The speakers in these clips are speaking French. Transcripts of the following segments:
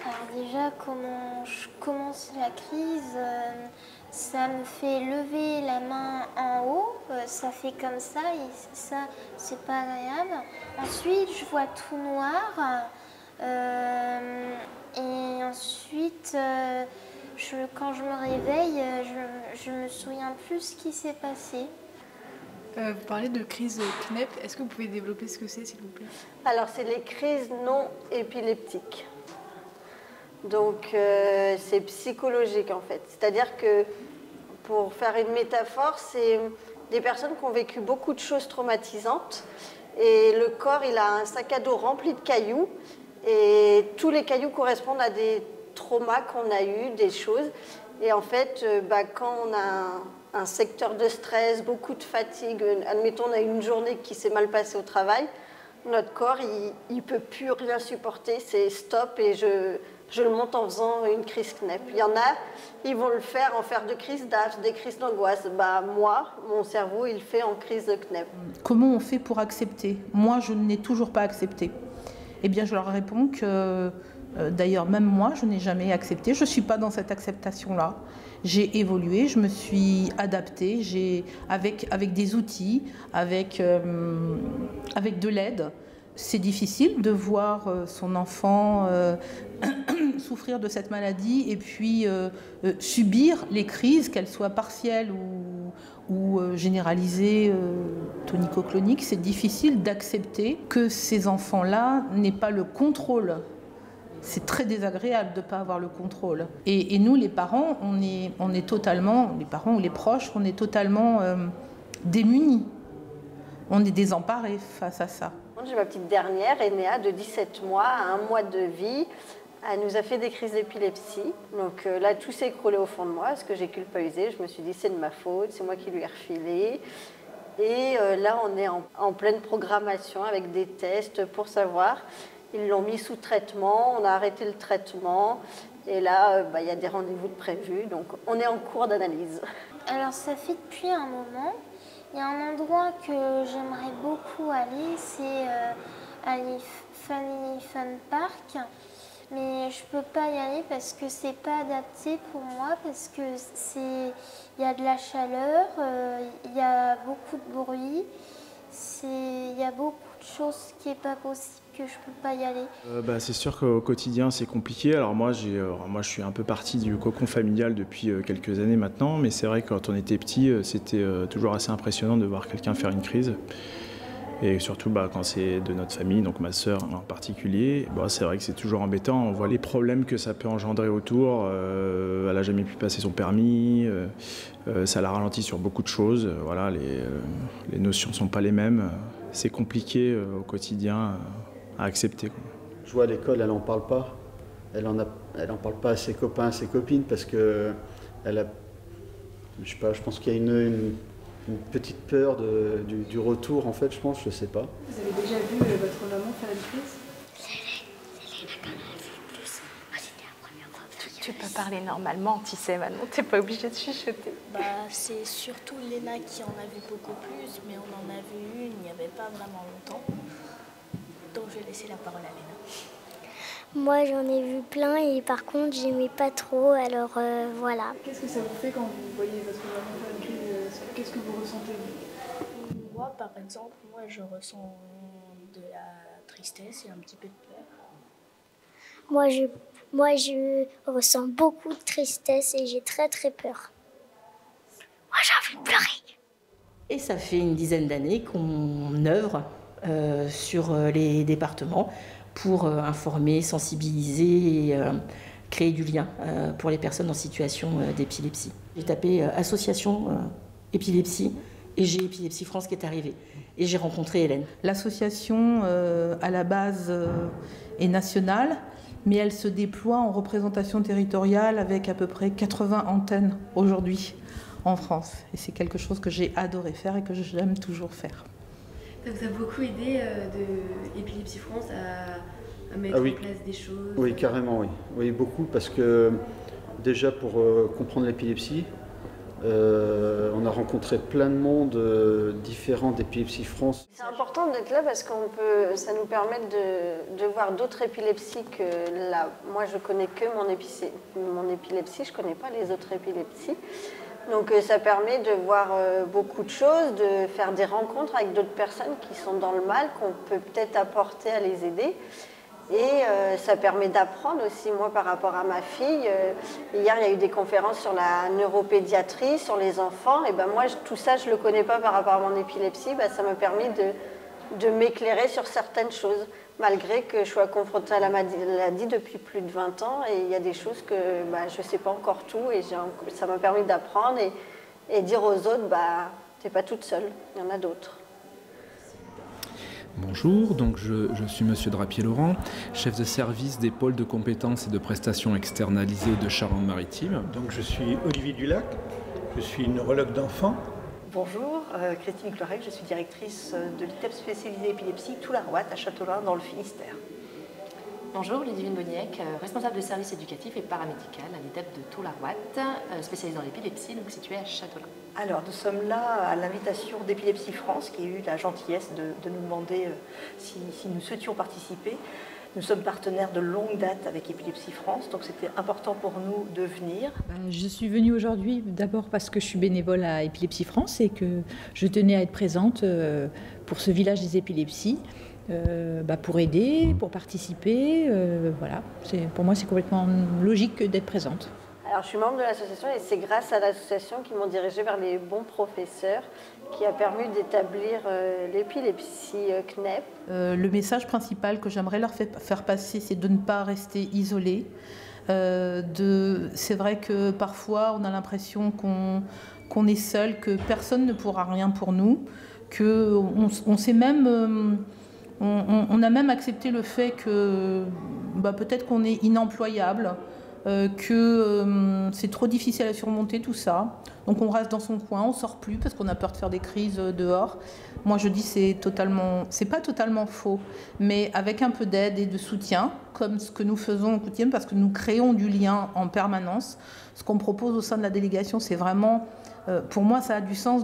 Alors déjà, comment je commence la crise, ça me fait lever la main en haut, ça fait comme ça, et ça, c'est pas agréable. Ensuite, je vois tout noir, et ensuite, quand je me réveille, je me souviens plus ce qui s'est passé. Vous parlez de crise CNEP, est-ce que vous pouvez développer ce que c'est, s'il vous plaît? Alors, c'est les crises non épileptiques. Donc, c'est psychologique en fait. C'est-à-dire que, pour faire une métaphore, c'est des personnes qui ont vécu beaucoup de choses traumatisantes et le corps, il a un sac à dos rempli de cailloux et tous les cailloux correspondent à des traumas qu'on a eu, des choses. Et en fait, quand on a un secteur de stress, beaucoup de fatigue, admettons on a une journée qui s'est mal passée au travail, notre corps, il ne peut plus rien supporter, c'est stop et je le monte en faisant une crise CNEP. Il y en a, ils vont le faire en faire de crises d'asthme, des crises d'angoisse. Moi, mon cerveau, il fait en crise de CNEP. Comment on fait pour accepter? Moi, je n'ai toujours pas accepté. Eh bien, je leur réponds que, d'ailleurs, même moi, je n'ai jamais accepté. Je ne suis pas dans cette acceptation-là. J'ai évolué, je me suis adaptée, avec des outils, avec de l'aide. C'est difficile de voir son enfant souffrir de cette maladie et puis subir les crises, qu'elles soient partielles ou généralisées, tonico-cloniques. C'est difficile d'accepter que ces enfants-là n'aient pas le contrôle. C'est très désagréable de ne pas avoir le contrôle. Et nous, les parents, on est totalement, les parents ou les proches, on est totalement démunis. On est désemparés face à ça. J'ai ma petite dernière, Enea, de 17 mois, à 1 mois de vie. Elle nous a fait des crises d'épilepsie. Donc là, tout s'est écroulé au fond de moi, parce que j'ai culpabilisé. Je me suis dit, c'est de ma faute, c'est moi qui lui ai refilé. Et là, on est en pleine programmation avec des tests pour savoir. Ils l'ont mis sous traitement, on a arrêté le traitement. Et là, y a des rendez-vous de prévus. Donc on est en cours d'analyse. Alors ça fait depuis un moment. Il y a un endroit que j'aimerais beaucoup aller, c'est à l'Ifani Fun Park. Mais je peux pas y aller parce que c'est pas adapté pour moi, parce que il y a de la chaleur, il y a beaucoup de bruit, il y a beaucoup de choses qui est pas possible, que je peux pas y aller. C'est sûr qu'au quotidien c'est compliqué. Alors moi je suis un peu partie du cocon familial depuis quelques années maintenant, mais c'est vrai que quand on était petit, c'était toujours assez impressionnant de voir quelqu'un faire une crise. Et surtout quand c'est de notre famille, donc ma sœur en particulier, c'est vrai que c'est toujours embêtant. On voit les problèmes que ça peut engendrer autour. Elle n'a jamais pu passer son permis, ça la ralentit sur beaucoup de choses. Voilà, les notions ne sont pas les mêmes. C'est compliqué au quotidien à accepter. Je vois à l'école, elle n'en parle pas. Elle en parle pas à ses copains, à ses copines, parce que je sais pas, je pense qu'il y a une petite peur du retour, en fait, je sais pas. Vous avez déjà vu votre maman faire une crise? Tu peux parler normalement, tu sais, Manon, t'es pas obligée de chuchoter. C'est surtout Léna qui en a vu beaucoup plus, mais on en a vu une il n'y avait pas vraiment longtemps. Donc je vais laisser la parole à Léna. Moi j'en ai vu plein et par contre j'aimais pas trop, alors voilà. Qu'est-ce que ça vous fait quand vous voyez votre maman faire une crise? Qu'est-ce que vous ressentez? Moi par exemple, je ressens de la tristesse et un petit peu de peur. Moi je ressens beaucoup de tristesse et j'ai très très peur. Moi j'ai envie de pleurer. Et ça fait une dizaine d'années qu'on œuvre sur les départements pour informer, sensibiliser et créer du lien pour les personnes en situation d'épilepsie. J'ai tapé association épilepsie et j'ai Épilepsie France qui est arrivée. Et j'ai rencontré Hélène. L'association, à la base, est nationale, mais elle se déploie en représentation territoriale avec à peu près 80 antennes aujourd'hui en France. Et c'est quelque chose que j'ai adoré faire et que j'aime toujours faire. Ça vous a beaucoup aidé de Épilepsie France à mettre en place des choses? Oui, carrément, oui. Oui, beaucoup, parce que déjà pour comprendre l'épilepsie, On a rencontré plein de monde différent d'Épilepsie France. C'est important d'être là parce que ça nous permet de voir d'autres épilepsies que là. Moi, je connais que mon épilepsie, je ne connais pas les autres épilepsies. Donc ça permet de voir beaucoup de choses, de faire des rencontres avec d'autres personnes qui sont dans le mal, qu'on peut peut-être apporter à les aider. Et ça permet d'apprendre aussi, moi, par rapport à ma fille. Hier, il y a eu des conférences sur la neuropédiatrie, sur les enfants. Et ben moi, tout ça, je ne le connais pas par rapport à mon épilepsie. Ben, ça m'a permis de m'éclairer sur certaines choses, malgré que je sois confrontée à la maladie depuis plus de 20 ans. Et il y a des choses que je ne sais pas encore tout. Et ça m'a permis d'apprendre et dire aux autres, tu n'es pas toute seule, il y en a d'autres. Bonjour, donc je suis Monsieur Drapier-Laurent, chef de service des pôles de compétences et de prestations externalisées de Charente-Maritime. Donc je suis Olivier Dulac, je suis neurologue d'enfants. Bonjour, Christine Clorel, je suis directrice de l'ITEP spécialisée épilepsie Toularouat à Châteaulin dans le Finistère. Bonjour, Ludivine Boniek, responsable de service éducatif et paramédical à l'ITEP de Toularouat, spécialisée dans l'épilepsie, donc située à Châteaulin. Alors, nous sommes là à l'invitation d'Épilepsie France, qui a eu la gentillesse de nous demander si nous souhaitions participer. Nous sommes partenaires de longue date avec Épilepsie France, donc c'était important pour nous de venir. Je suis venue aujourd'hui d'abord parce que je suis bénévole à Épilepsie France et que je tenais à être présente pour ce village des épilepsies. Pour aider, pour participer, voilà. Pour moi, c'est complètement logique d'être présente. Alors, je suis membre de l'association et c'est grâce à l'association qu'ils m'ont dirigée vers les bons professeurs qui a permis d'établir l'épilepsie CNEP. Le message principal que j'aimerais leur faire passer, c'est de ne pas rester isolés. C'est vrai que parfois, on a l'impression qu'on est seul, que personne ne pourra rien pour nous, qu'on sait même... On a même accepté le fait que peut-être qu'on est inemployable, que c'est trop difficile à surmonter tout ça. Donc on reste dans son coin, on ne sort plus parce qu'on a peur de faire des crises dehors. Moi je dis c'est pas totalement faux, mais avec un peu d'aide et de soutien, comme ce que nous faisons au quotidien, parce que nous créons du lien en permanence. Ce qu'on propose au sein de la délégation, c'est vraiment, pour moi ça a du sens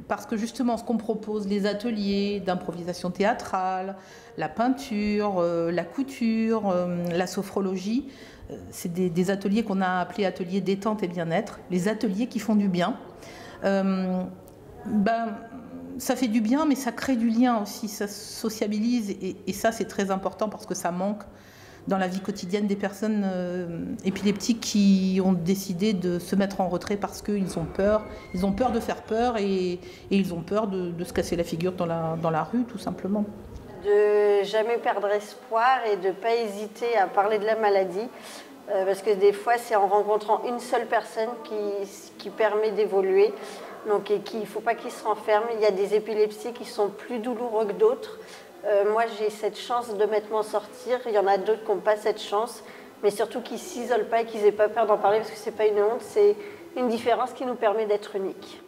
parce que justement, ce qu'on propose, les ateliers d'improvisation théâtrale, la peinture, la couture, la sophrologie, c'est des ateliers qu'on a appelés ateliers détente et bien-être, les ateliers qui font du bien. Ça fait du bien, mais ça crée du lien aussi, ça sociabilise, et ça c'est très important parce que ça manque dans la vie quotidienne des personnes épileptiques qui ont décidé de se mettre en retrait parce qu'ils ont peur. Ils ont peur de faire peur et ils ont peur de se casser la figure dans la rue, tout simplement. De jamais perdre espoir et de ne pas hésiter à parler de la maladie. Parce que des fois, c'est en rencontrant une seule personne qui permet d'évoluer. Donc, il ne faut pas qu'ils se renferment. Il y a des épilepsies qui sont plus douloureux que d'autres. Moi, j'ai cette chance de m'en sortir. Il y en a d'autres qui n'ont pas cette chance, mais surtout qui ne s'isolent pas et qu'ils n'aient pas peur d'en parler parce que ce n'est pas une honte, c'est une différence qui nous permet d'être uniques.